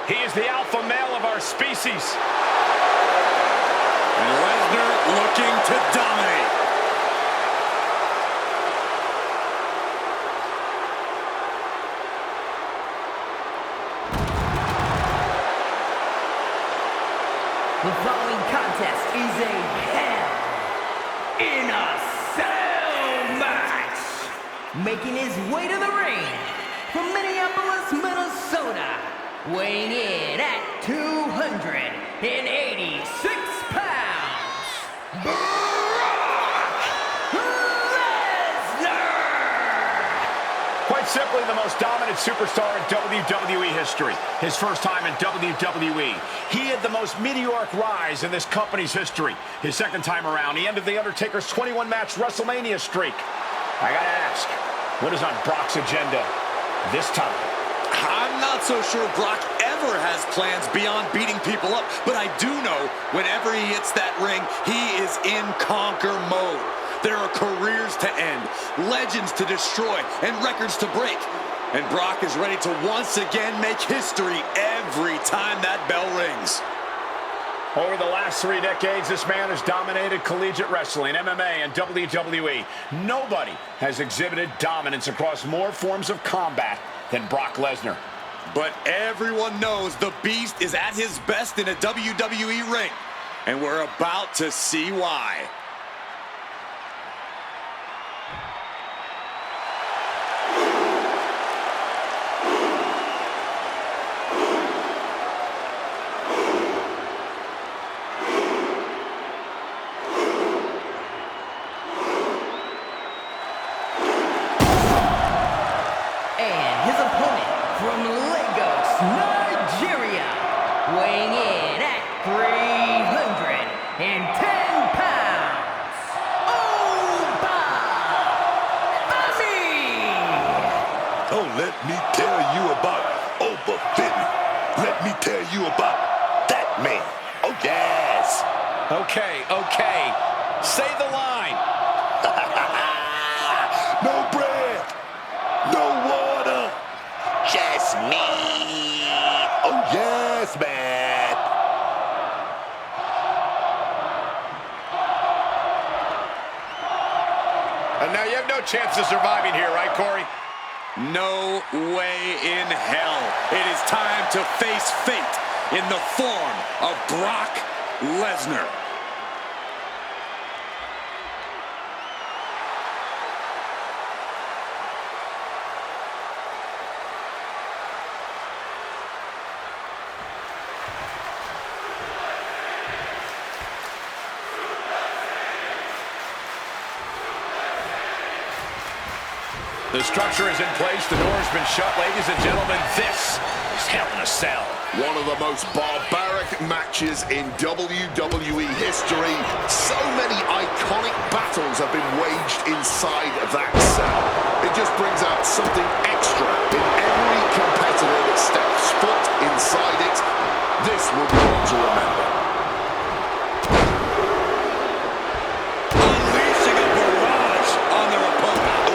He is the alpha male of our species. And Lesnar looking to dominate. The following contest is a Hell in a Cell match. Making his way to the ring from Minneapolis, Minnesota, weighing in at 286 pounds, Brock Lesnar! Quite simply, the most dominant superstar in WWE history. His first time in WWE. He had the most meteoric rise in this company's history. His second time around, he ended The Undertaker's 21-match WrestleMania streak. I gotta ask, what is on Brock's agenda this time? I'm not so sure Brock ever has plans beyond beating people up, but I do know whenever he hits that ring, he is in conquer mode. There are careers to end, legends to destroy, and records to break. And Brock is ready to once again make history every time that bell rings. Over the last 3 decades, this man has dominated collegiate wrestling, MMA, and WWE. Nobody has exhibited dominance across more forms of combat than Brock Lesnar. But everyone knows the Beast is at his best in a WWE ring. And we're about to see why. Nigeria, weighing in at 310 pounds, Oba Femi! Oh, let me tell you about Oba Femi. Let me tell you about that man. Oh, yes. Okay. Say the line. No bread, no water, just me. Oh, yes, man. And now you have no chance of surviving here, right, Corey? No way in hell. It is time to face fate in the form of Brock Lesnar. The structure is in place. The door's been shut. Ladies and gentlemen, this is Hell in a Cell. One of the most barbaric matches in WWE history. So many iconic battles have been waged inside that cell. It just brings out something extra in every competitor that steps foot inside it. This will be one to remember. Unleashing a barrage on their opponent.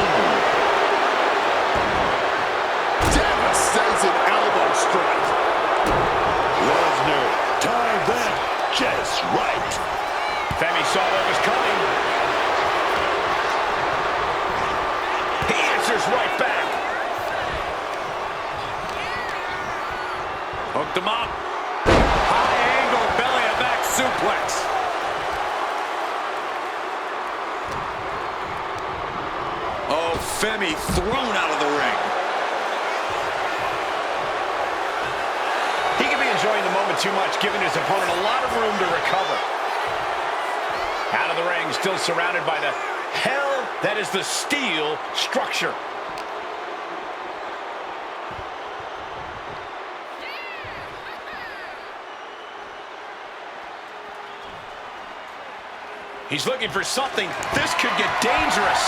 Devastating elbow strike. Lesnar timed that just right. Femi saw what was coming. He answers right back. Hooked him up. High angle belly to back suplex. Oh, Femi thrown out of the ring. He could be enjoying the moment too much, giving his opponent a lot of room to recover. Out of the ring, still surrounded by the hell that is the steel structure. He's looking for something. This could get dangerous.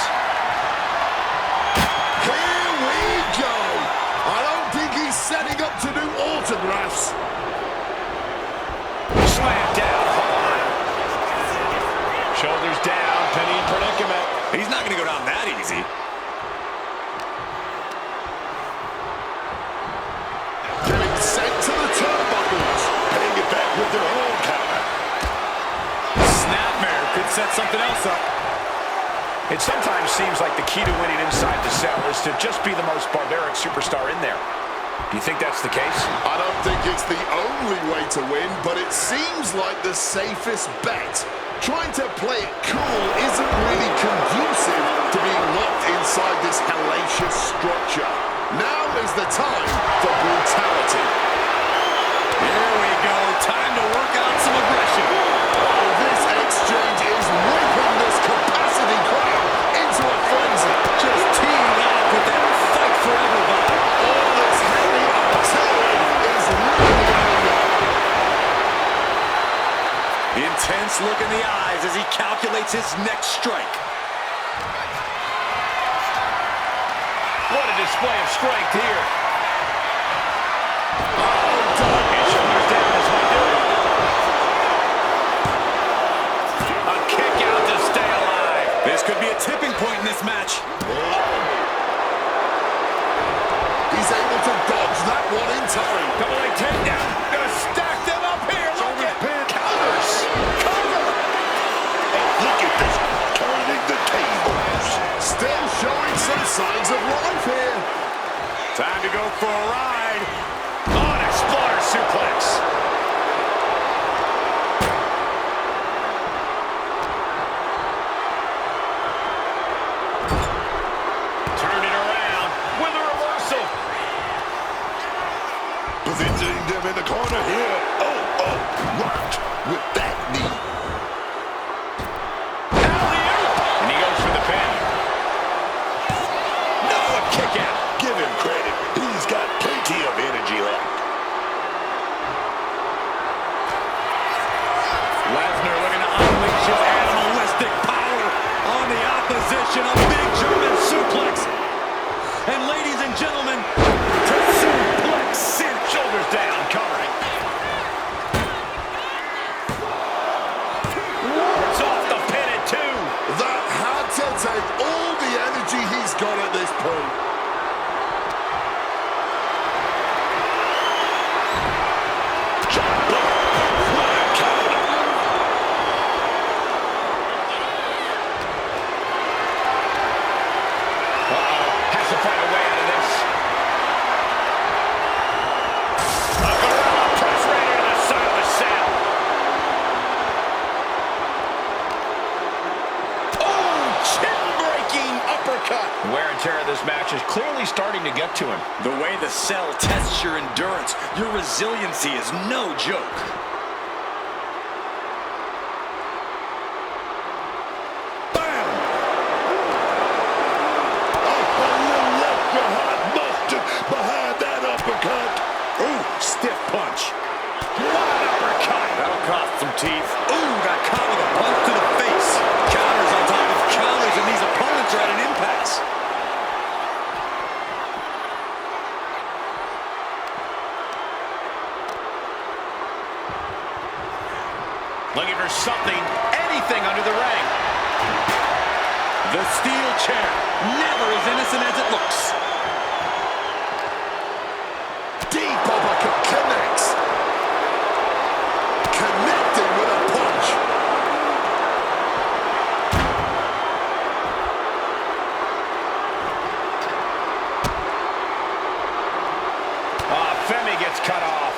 Here we go. I don't think he's setting up to do autographs. Slam down hard. Shoulders down, penny predicament. He's not going to go down that easy. Getting sent to the top. something else up. It sometimes seems like the key to winning inside the cell is to just be the most barbaric superstar in there. Do you think that's the case? I don't think it's the only way to win, but it seems like the safest bet. Trying to play it cool isn't really conducive to being locked inside this hellacious structure. Now is the time for brutality. Here we go. Time to work out some aggression. Oh, this exchange is whipping this capacity crowd into a frenzy. Just teeing off with that fight forever vibe. All this heavy artillery is really adding up. Intense look in the eyes as he calculates his next strike. What a display of strength here. Oh, His shoulders down as we do it. A kick out to stay alive. This could be a tipping point in this match. he's able to dodge that one in time. Double leg takedown. Gonna stack them up here. Look at counters. Cover. Look at this, turning the tables. Still showing some signs of life here. Time to go for a ride. On exploder suplex. Turn it around with a reversal. Positioning them in the corner here. Oh, right with that knee. Alley-oop. And he goes for the pin. No, a kick out. Give him credit. He's got plenty of energy left. Lesnar looking to unleash his animalistic power on the opposition. A big German suplex. And ladies and gentlemen, to suplex Sin. Shoulders down, covering. It's off the pin at 2. That had to take all the energy he's got at this point. Has to find a way out of this. A gorilla press right into the side of the cell. Oh, chin-breaking uppercut. Wear and tear of this match is clearly starting to get to him. The way the cell tests your endurance, your resiliency is no joke. Bam! Behind that uppercut. Ooh, stiff punch. What an uppercut. That'll cost some teeth. Ooh, got caught with a punch to the face. Counters on top of counters, and these opponents are at an impasse. Looking for something, anything under the ring. The steel chair, never as innocent as it looks. Deep uppercut connects. Connecting with a punch. Femi gets cut off.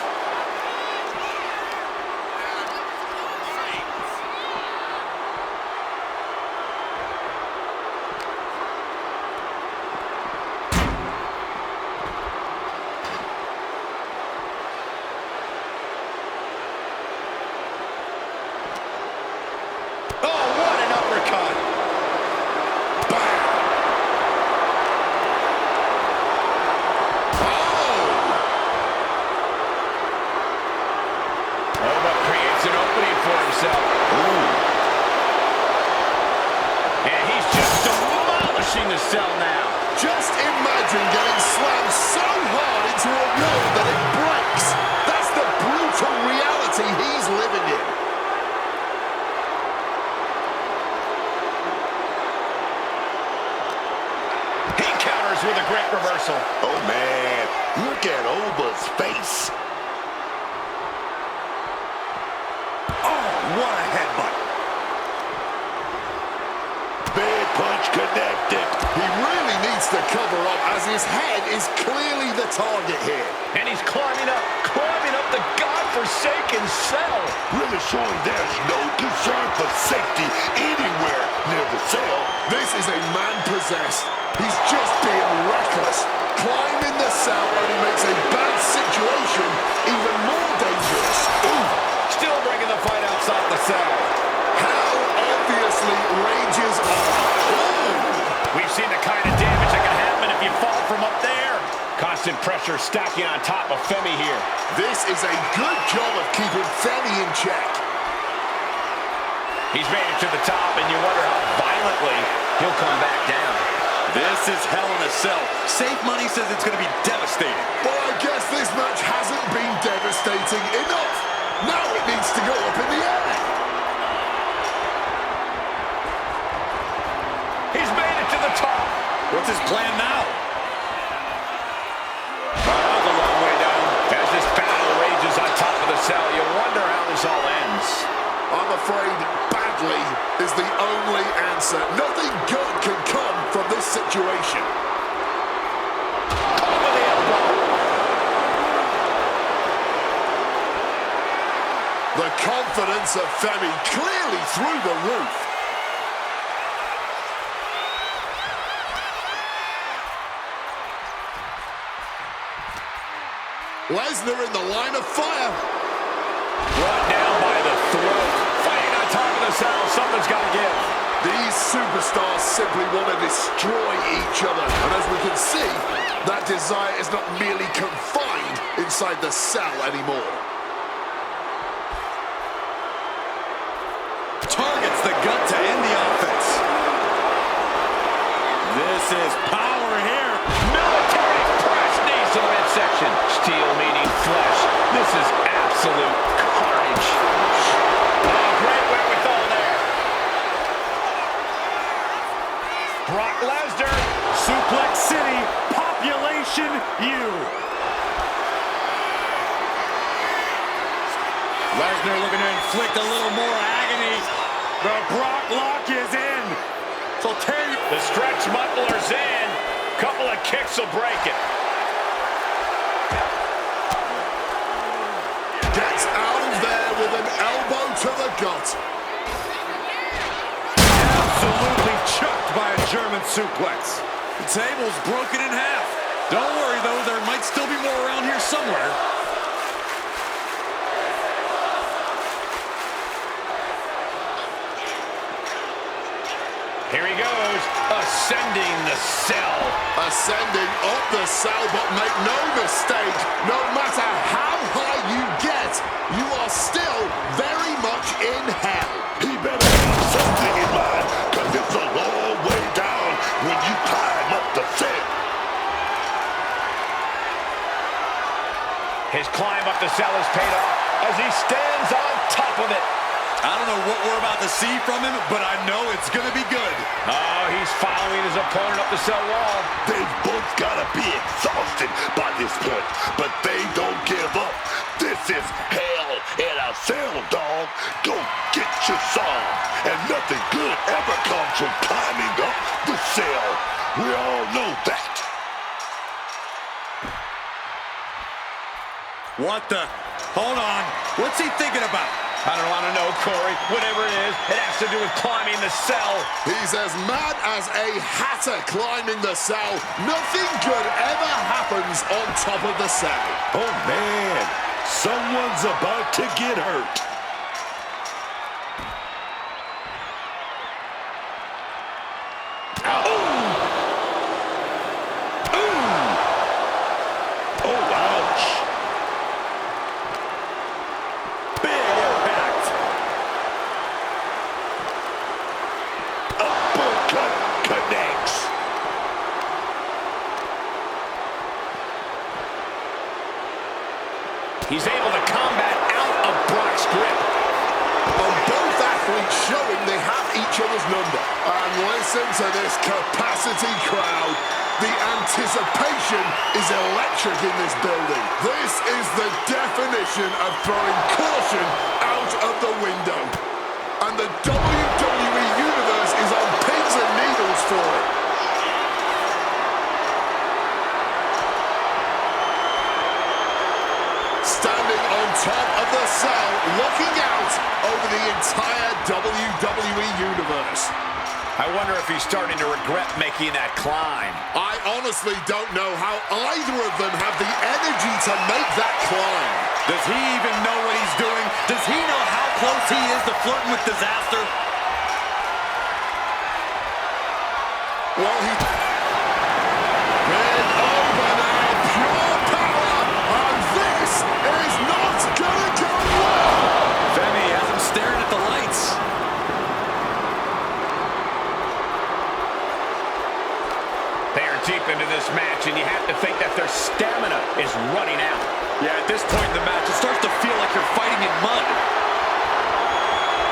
Oh, what an uppercut. Oba creates an opening for himself. And he's just demolishing the cell now. Just imagine getting slammed so hard into a wall that it breaks. That's the brutal reality he's living in. He counters with a great reversal. Oh, man. Look at Oba's face. Oh, what a headbutt. connected. He really needs to cover up as his head is clearly the target here. And he's climbing up the godforsaken cell. Really showing there's no concern for safety anywhere near the cell. This is a man possessed. He's just being reckless. Climbing the cell only makes a bad situation even more dangerous. Ooh. Still bringing the fight outside the cell. How obviously rages on. We've seen the kind of damage that can happen if you fall from up there. Constant pressure stacking on top of Femi here. This is a good job of keeping Femi in check. He's made it to the top, and you wonder how violently he'll come back down. This is hell in a cell. Safe money says it's going to be devastating. Well, I guess this match hasn't been devastating enough. Now it needs to go up in the air. He's made it to the top. What's his plan now? Oh, the long way down. As this battle rages on top of the cell, you wonder how this all ends. I'm afraid badly is the only answer. Nothing good can come from this situation. Over the elbow. The confidence of Femi clearly through the roof. Lesnar in the line of fire. Brought down by the throat. Fighting on top of the cell. Something's got to give. These superstars simply want to destroy each other. And as we can see, that desire is not merely confined inside the cell anymore. Targets the gut to end the offense. This is power here. Military press knees to the midsection. Steel meeting flesh. This is absolute carnage. Oh, great wherewithal there. Brock Lesnar. Suplex City, population U. Lesnar looking to inflict a little more agony. The Brock lock is in. So Terry. The stretch muffler's in. Couple of kicks will break it. Gets out of there with an elbow to the gut. Absolutely chucked by a German suplex. The table's broken in half. Don't worry, though, there might still be more around here somewhere. Here he goes, ascending the cell. Ascending up the cell, but make no mistake, no matter how high you get, you are still very much in hell. He better have something in mind, because it's a long way down when you climb up the cell. His climb up the cell is paid off as he stands on top of it. I don't know what we're about to see from him, but I know it's going to be good. Oh, he's following his opponent up the cell wall. They've both got to be exhausted by this point, but they don't give up. This is hell in a cell, dog. Go get your some. And nothing good ever comes from climbing up the cell. We all know that. What the? Hold on. What's he thinking about? I don't want to know, Corey. Whatever it is, it has to do with climbing the cell. He's as mad as a hatter climbing the cell. Nothing good ever happens on top of the cell. Oh, man. Someone's about to get hurt. He's able to combat out of Brock's grip. And both athletes showing they have each other's number. And listen to this capacity crowd. The anticipation is electric in this building. This is the definition of throwing caution out of the window. And the WWE Universe is on pins and needles for it. the cell, looking out over the entire WWE Universe. I wonder if he's starting to regret making that climb. I honestly don't know how either of them have the energy to make that climb. Does he even know what he's doing? Does he know how close he is to flirting with disaster? Well, he... Big open and pure power, and this is not gonna go well. Femi has him staring at the lights. They are deep into this match, and you have to think that their stamina is running out. Yeah, at this point in the match, it starts to feel like you're fighting in mud.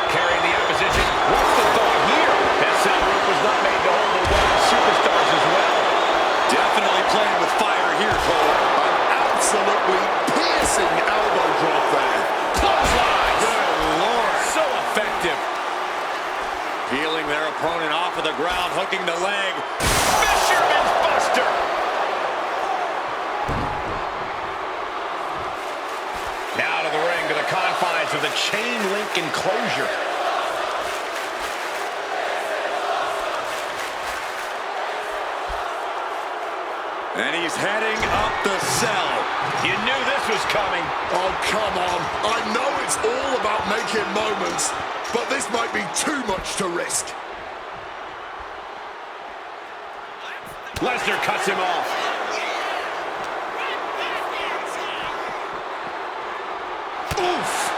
Carrying the opposition. What's the thought here? That cell group was not made to hold the women superstars as well. Definitely playing with fire here, Cole. An absolutely piercing elbow drop there. Clothesline. Good Lord. So effective. Peeling their opponent off of the ground, hooking the leg. Fisherman's Buster. Now to the ring, to the confines of the chain link enclosure. And he's heading up the cell. You knew this was coming. Oh, come on. I know it's all about making moments, but this might be too much to risk. Lesnar cuts him off. Oof!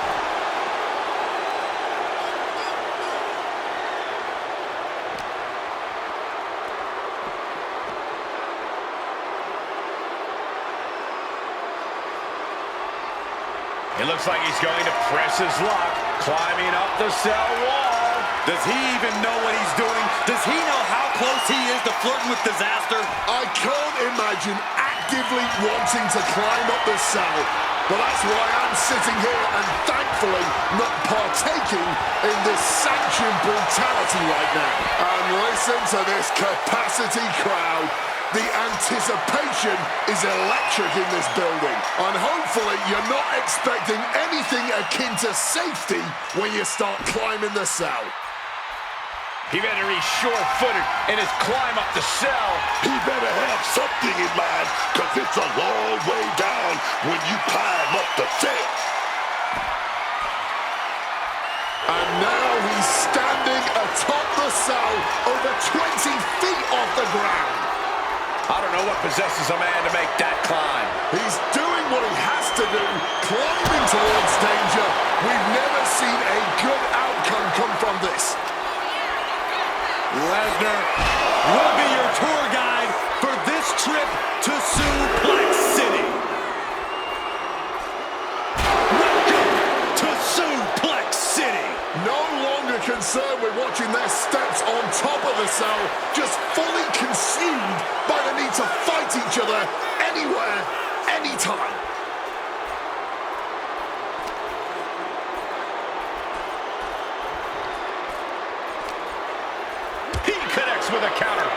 It looks like he's going to press his luck, climbing up the cell wall. Does he even know what he's doing? Does he know how close he is to flirting with disaster? I can't imagine actively wanting to climb up the cell, but that's why I'm sitting here and thankfully not partaking in this sanctioned brutality right now. And listen to this capacity crowd. The anticipation is electric in this building, and hopefully you're not expecting anything akin to safety when you start climbing the cell. He better be sure-footed in his climb up the cell. He better have something in mind, because it's a long way down when you climb up the cell. And now he's standing atop the cell over 20 feet off the ground. I don't know what possesses a man to make that climb. He's doing what he has to do, climbing towards danger. We've never seen a good outcome come from this. Lesnar will be your tour guide for this trip to Suplex City. Welcome to Suplex City. No longer concerned with watching their steps on top of the cell, just fully consumed by the need to fight each other anywhere, anytime. He connects with a counter.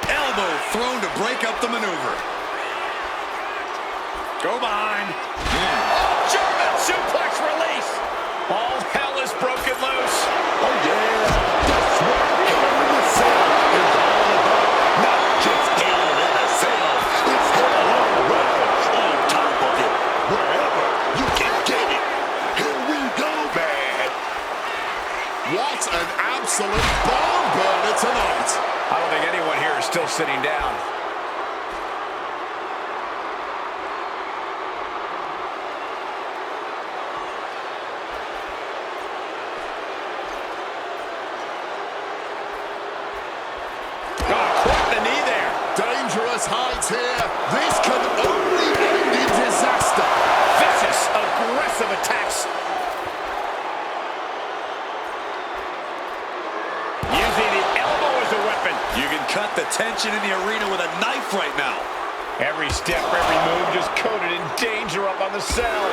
Elbow thrown to break up the maneuver. Go behind. German suplex release. All hell is broken loose. Oh yeah, that's what Hell in a Cell is all about. Not just Hell in a Cell, it's hell all around, on top of it, wherever you can get it. Here we go, man. What an absolute barn burner tonight. I don't think anyone here is still sitting down. Dangerous heights here. This can only end in disaster. Vicious, aggressive attacks. Using the elbow as a weapon. You can cut the tension in the arena with a knife right now. Every step, every move just coated in danger up on the cell.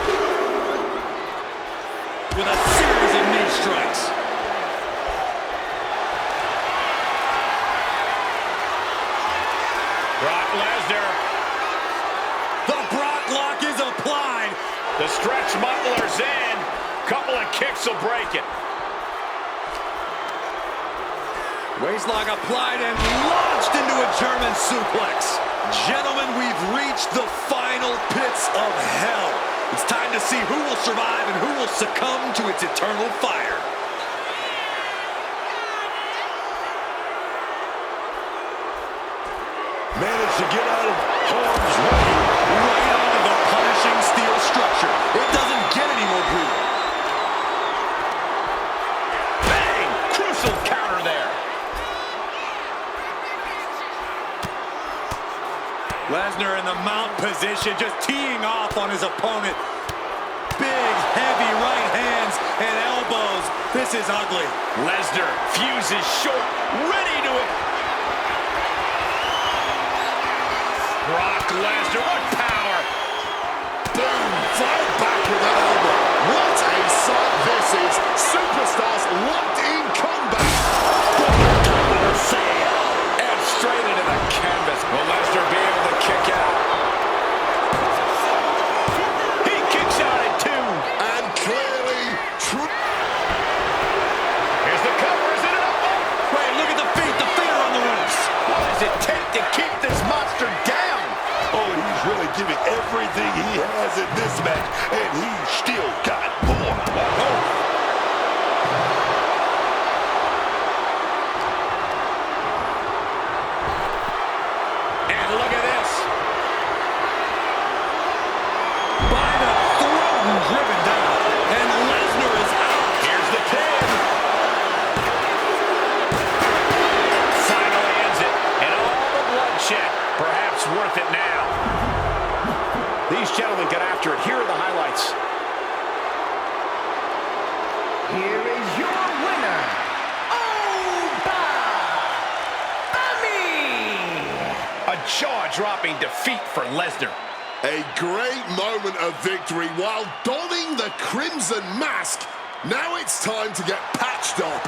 With a series of knee strikes. Brock Lesnar. The Brock Lock is Smuggler's in. Couple of kicks will break it. Waistlock applied and launched into a German suplex. Gentlemen, we've reached the final pits of hell. It's time to see who will survive and who will succumb to its eternal fire. Managed to get out of harm's way. Right onto the punishing steel structure. It doesn't get any more brutal. Bang! Crucial counter there. Lesnar in the mount position, just teeing off on his opponent. Big, heavy right hands and elbows. This is ugly. Lesnar fuses short, ready to it. Brock Lesnar, what power! Boom! Fired back with that elbow. What a sight this is. Superstars locked in combat. And straight into the canvas. Will Lesnar be able to kick out? He kicks out at 2. And clearly true. Here's the cover, is it an elbow? Wait, look at the feet are on the ropes. What does it take to keep this monster down? Oh, he's really giving everything he has in this match, and he's still got more. Oh. And look at this. By the throat and driven down. And Lesnar is out. Here's the pin. Finally ends it. And all the bloodshed. Perhaps worth it now. These gentlemen get after it. Here are the highlights. Here is your winner, Oba Femi! A jaw-dropping defeat for Lesnar. A great moment of victory while donning the crimson mask. Now it's time to get patched up.